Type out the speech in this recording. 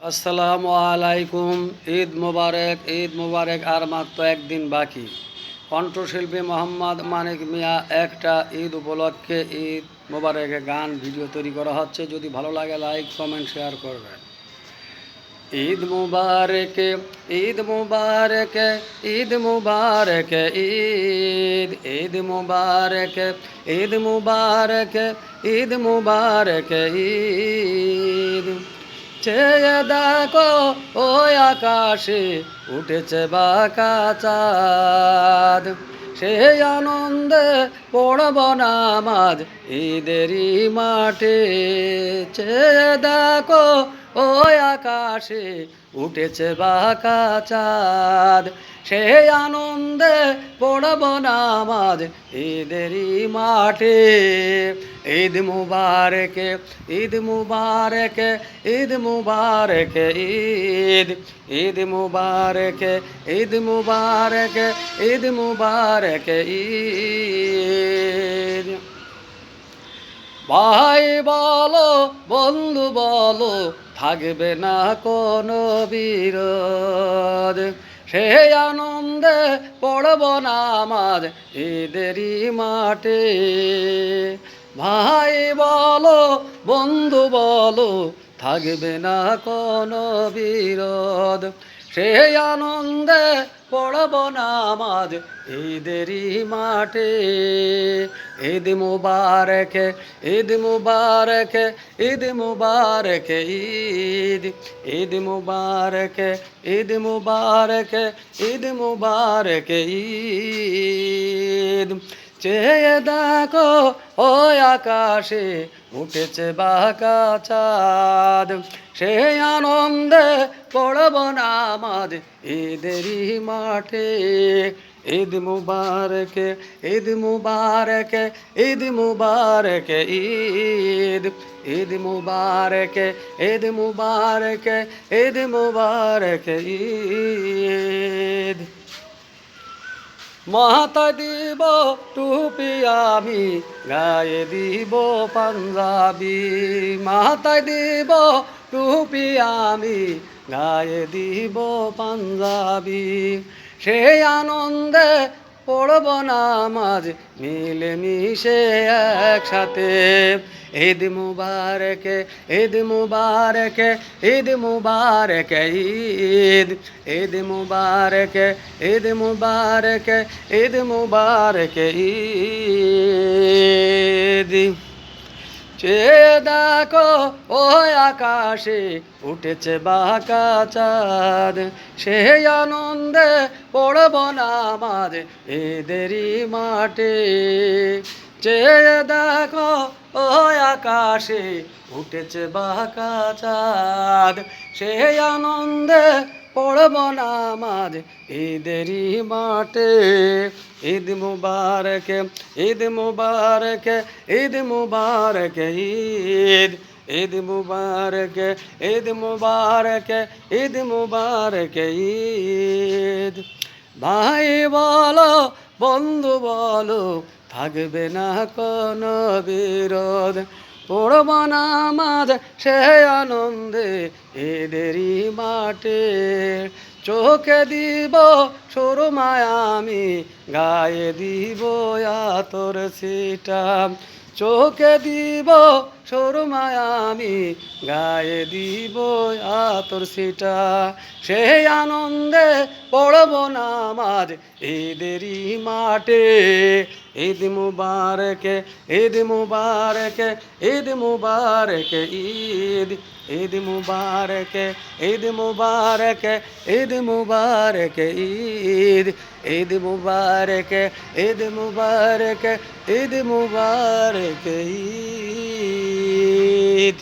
আসসালামু আলাইকুম। ঈদ মুবারক আর মাত্র একদিন বাকি। কণ্ঠশিল্পী মোহাম্মদ মানিক মিয়া একটা ঈদ উপলক্ষে ঈদ মুবারকে গান ভিডিও তৈরি করা হচ্ছে। যদি ভালো লাগে লাইক কমেন্ট শেয়ার করবেন। ঈদ মুবারক, ঈদ মুবারক, ঈদ মুবারক, ঈদ ঈদ মুবারক, ঈদ মুবারক, ঈদ মুবারক, ঈদ। চেয়ে দেখো ওই আকাশে উঠেছে বাঁকা চাঁদ, সেই আনন্দে পড়ব নামাজ ঈদেরই মাঠে। চেয়ে দেখো ওই আকাশে উঠেছে বাঁকা চাঁদ, সেই আনন্দে পড়ব নামাজ ঈদেরই মাঠে। ঈদ মুবারক, ঈদ মুবারক, ঈদ মুবারক, ঈদ ঈদ মুবারক, ঈদ মুবারক, ঈদ মুবারক, ঈদ। ভাই বলো বন্ধু বলো থাকবে না কোনো বিরোধ, সেই আনন্দে পড়ব নামাজ ঈদেরই মাঠে। ভাই বলো বন্ধু বলো থাকবে না কোনো বিরোধ, সেই আনন্দে পড়ব নামাজ ঈদেরই মাঠে। ঈদ মুবারক, ঈদ মুবারক, ঈদ মুবারক, ঈদ ঈদ মুবারক, ঈদ মুবারক, ঈদ মুবারক, ঈদ। চেয়ে দেখো ওই আকাশে উঠেছে বাঁকা চাঁদ, সেই আনন্দে পড়ব নামাজ ঈদেরই মাঠে। ঈদ মুবারক, ঈদ মুবারক, ঈদ মুবারক, ঈদ ঈদ মুবারক, ঈদ মুবারক, ঈদ মুবারক, ঈদ। মাথা দিব টুপি আমি, গায়ে দিব পাঞ্জাবি। মাথায় দিব টুপি আমি, গায়ে দিব পাঞ্জাবি, সেই আনন্দে পড়ব নামাজ মিলে মিশে একসাথে। ঈদ মুবারক, ঈদ মুবারক, ঈদ মুবারক, ঈদ ঈদ মুবারক, ঈদ মুবারক, ঈদ মুবারক, ঈদ। চেয়ে দেখো ওই আকাশে উঠেছে বাঁকা চাঁদ, সেই আনন্দে পড়ব নামাজ ঈদেরই মাঠে। চেয়ে দেখো ওই আকাশে উঠেছে বাঁকা চাঁদ, সেই আনন্দে পড়ব নামাজ ঈদেরই মাঠে। ঈদ মুবারক, ঈদ মুবারক, ঈদ মুবারক, ঈদ ঈদ মুবারক, ঈদ মুবারক, ঈদ মুবারক, ঈদ। ভাই বলো বন্ধু বলো থাকবে না কোনো বিরোধ, পড়ব নামাজ সেই আনন্দে ঈদেরই মাঠে। চোখে দিব সুরমায় আমি, গায়ে দিব আতর ছিটা। চোখে দিব সুরমায় আমি, গায়ে দিব আতর ছিটা, সেই আনন্দে পড়ব নামাজ ঈদেরই মাঠে। ঈদ মুবারক, ঈদ মুবারক, ঈদ মুবারক, ঈদ ঈদ মুবারক, ঈদ মুবারক, ঈদ মুবারক, ঈদ ঈদ মুবারক, ঈদ মুবারক, ঈদ মুবারক, ঈদ।